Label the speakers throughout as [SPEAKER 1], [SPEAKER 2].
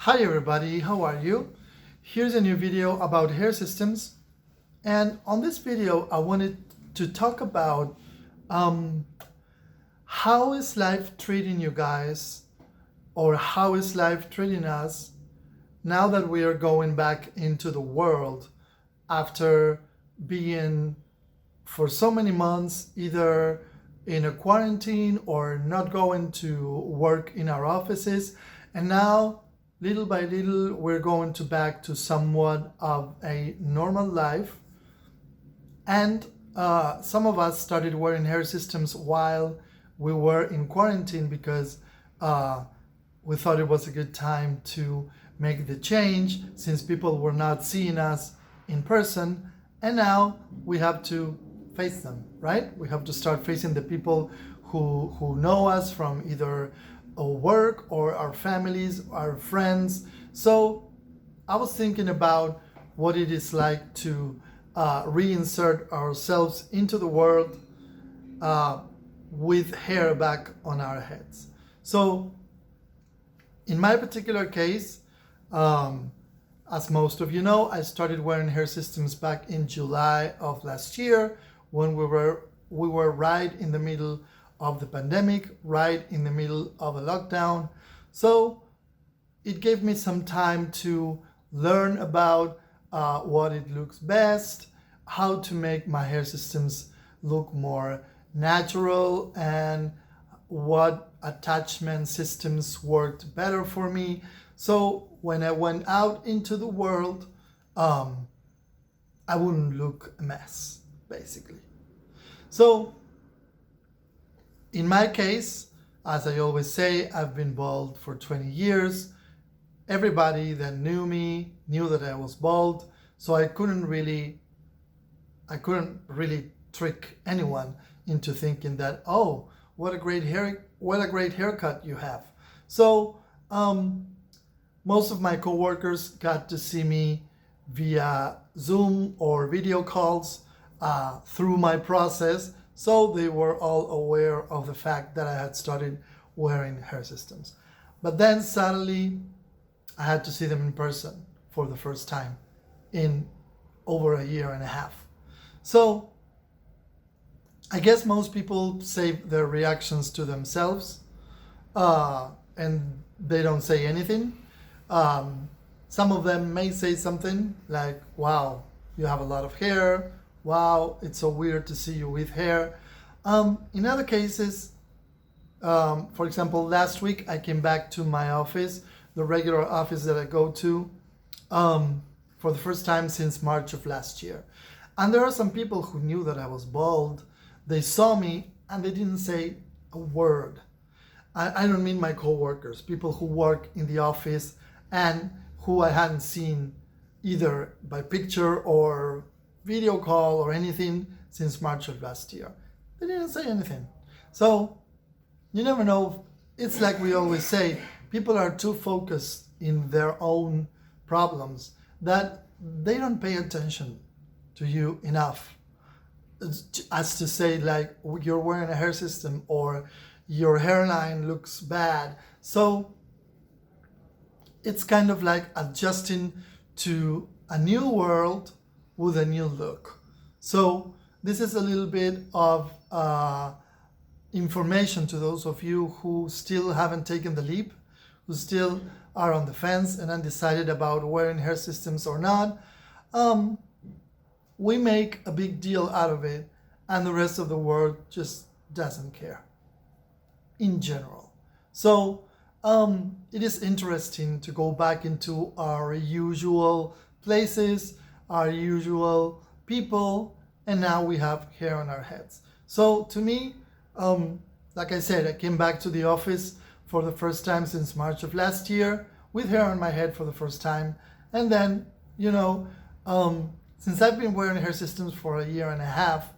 [SPEAKER 1] Hi everybody, how are you? Here's a new video about hair systems, and on this video I wanted to talk about how is life treating you guys, or how is life treating us now that we are going back into the world after being for so many months either in a quarantine or not going to work in our offices, and now little by little we're going back to somewhat of a normal life. And some of us started wearing hair systems while we were in quarantine because we thought it was a good time to make the change since people were not seeing us in person, and now we have to face them, right? We have to start facing the people who know us from either work or our families, our friends. So I was thinking about what it is like to reinsert ourselves into the world with hair back on our heads. So in my particular case, as most of you know, I started wearing hair systems back in July of last year when we were right in the middle of the pandemic, right in the middle of a lockdown. So it gave me some time to learn about what it looks best, how to make my hair systems look more natural, and what attachment systems worked better for me. So when I went out into the world, I wouldn't look a mess, basically. So in my case, as I always say, I've been bald for 20 years. Everybody that knew me knew that I was bald, so I couldn't really trick anyone into thinking that, oh, what a great haircut you have. So most of my coworkers got to see me via Zoom or video calls through my process, so they were all aware of the fact that I had started wearing hair systems. But then suddenly I had to see them in person for the first time in over a year and a half. So I guess most people save their reactions to themselves and they don't say anything. Some of them may say something like, wow, you have a lot of hair. Wow, it's so weird to see you with hair. In other cases, for example, last week I came back to my office, the regular office that I go to, for the first time since March of last year. And there are some people who knew that I was bald. They saw me and they didn't say a word. I don't mean my coworkers, people who work in the office and who I hadn't seen either by picture or video call or anything since March of last year. They didn't say anything. So you never know. It's like we always say, people are too focused in their own problems that they don't pay attention to you enough as to say, like, you're wearing a hair system or your hairline looks bad. So it's kind of like adjusting to a new world with a new look. So this is a little bit of information to those of you who still haven't taken the leap, who still are on the fence and undecided about wearing hair systems or not. We make a big deal out of it and the rest of the world just doesn't care in general. So it is interesting to go back into our usual places, our usual people, and now we have hair on our heads. So to me, like I said, I came back to the office for the first time since March of last year with hair on my head for the first time. And then, since I've been wearing hair systems for a year and a half,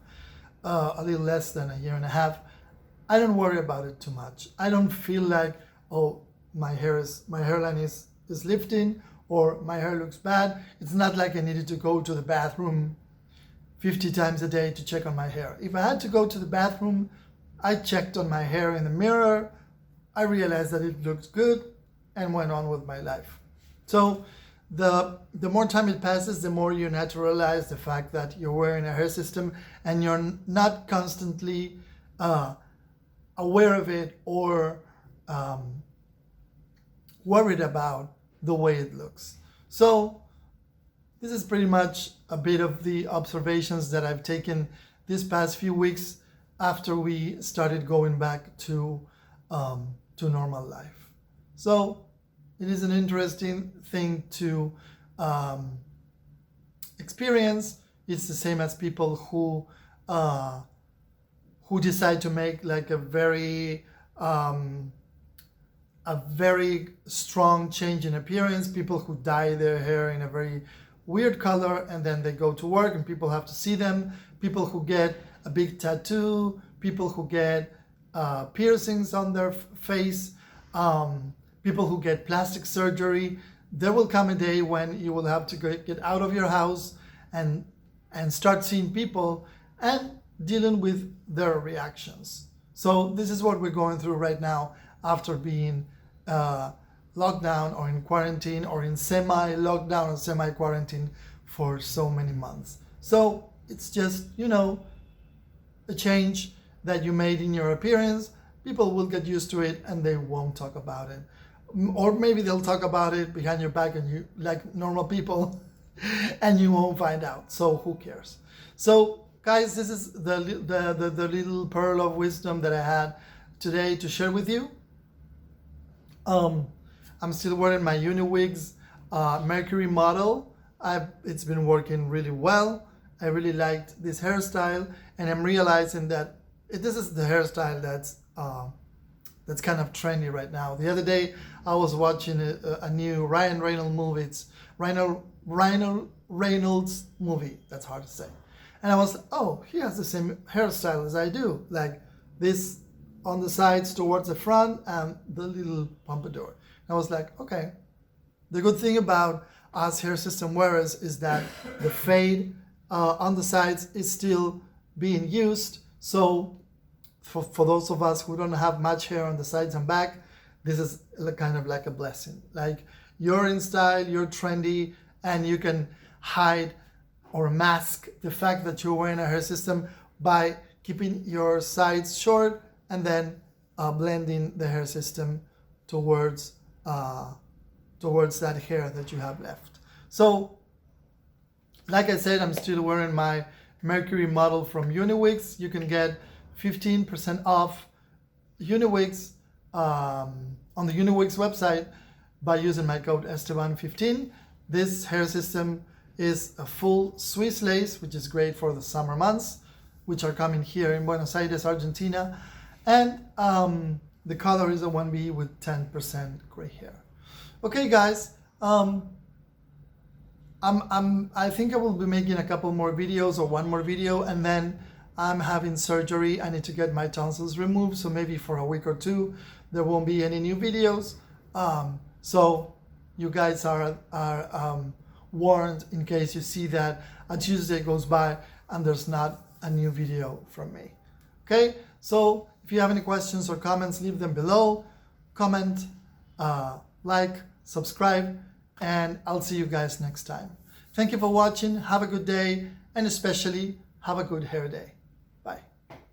[SPEAKER 1] a little less than a year and a half, I don't worry about it too much. I don't feel like, oh, my hairline is lifting or my hair looks bad. It's not like I needed to go to the bathroom 50 times a day to check on my hair. If I had to go to the bathroom, I checked on my hair in the mirror, I realized that it looked good and went on with my life. So the more time it passes, the more you naturalize the fact that you're wearing a hair system and you're not constantly aware of it or worried about the way it looks. So this is pretty much a bit of the observations that I've taken this past few weeks after we started going back to normal life. So it is an interesting thing to experience. It's the same as people who decide to make like a very strong change in appearance. People who dye their hair in a very weird color and then they go to work and people have to see them. People who get a big tattoo. People who get piercings on their face. People who get plastic surgery. There will come a day when you will have to get out of your house and start seeing people and dealing with their reactions. So this is what we're going through right now after being locked down or in quarantine or in semi-lockdown or semi-quarantine for so many months. So it's just, a change that you made in your appearance. People will get used to it and they won't talk about it. Or maybe they'll talk about it behind your back and you like normal people and you won't find out. So who cares? So guys, this is the little pearl of wisdom that I had today to share with you. I'm still wearing my UNIWIGS Mercury model. It's been working really well. I really liked this hairstyle and I'm realizing that this is the hairstyle that's kind of trendy right now. The other day I was watching a new Ryan Reynolds movie. It's Ryan Reynolds movie. That's hard to say. And I was, he has the same hairstyle as I do. Like this on the sides towards the front and the little pompadour. And I was like, okay. The good thing about us hair system wearers is that the fade on the sides is still being used. So for those of us who don't have much hair on the sides and back, this is kind of like a blessing. Like you're in style, you're trendy, and you can hide or mask the fact that you're wearing a hair system by keeping your sides short and then blending the hair system towards that hair that you have left. So, like I said, I'm still wearing my Mercury model from UNIWIGS. You can get 15% off UNIWIGS on the UNIWIGS website by using my code Esteban15. This hair system is a full Swiss lace, which is great for the summer months, which are coming here in Buenos Aires, Argentina. And the color is a 1B with 10% gray hair. Okay, guys. I think I will be making a couple more videos or one more video, and then I'm having surgery. I need to get my tonsils removed, so maybe for a week or two there won't be any new videos. So you guys are warned in case you see that a Tuesday goes by and there's not a new video from me. Okay, so if you have any questions or comments, leave them below. Comment, like, subscribe, and I'll see you guys next time. Thank you for watching. Have a good day, and especially have a good hair day.